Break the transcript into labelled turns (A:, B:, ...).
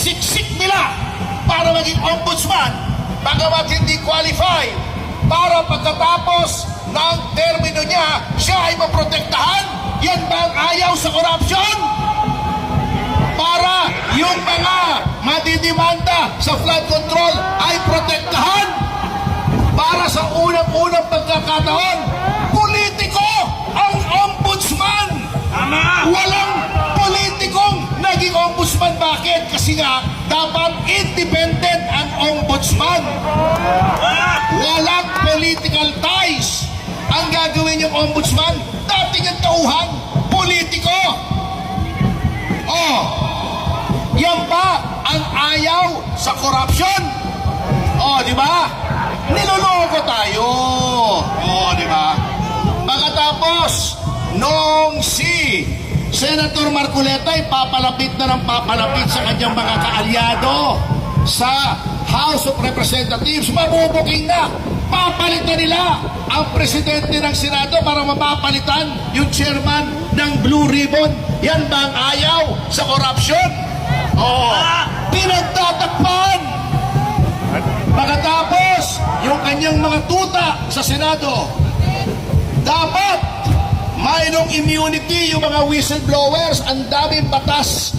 A: siksik nila para maging ombudsman, bagamat hindi qualify, para pagkatapos ng termino niya, siya ay maprotektahan? Yan ba ang ayaw sa korupsyon? Para yung mga madidimanda sa flood control ay protektahan? Para sa unang-unang pagkakataon, politiko ang ombudsman! Walang politikong naging ombudsman. Bakit? Kasi nga, dapat independent ang ombudsman. Walang political ties. Ang gagawin yung ombudsman, dating ang tauhan, politiko. Oh, yan ba ang ayaw sa korupsyon? Oh, di ba? Niloloko tayo. Oh, di ba? Pagkatapos, nung si Senator Marcoleta ay papalapit na ng papalapit sa kanyang mga kaalyado sa House of Representatives, mabubuking na. Papalitan nila ang presidente ng Senado para mapapalitan yung chairman ng Blue Ribbon. Yan ba ang ayaw sa korupsyon? Oo. Pinagtatakpan. Pagkatapos, yung kanyang mga tuta sa Senado, dapat mayroong immunity yung mga whistleblowers. Ang daming batas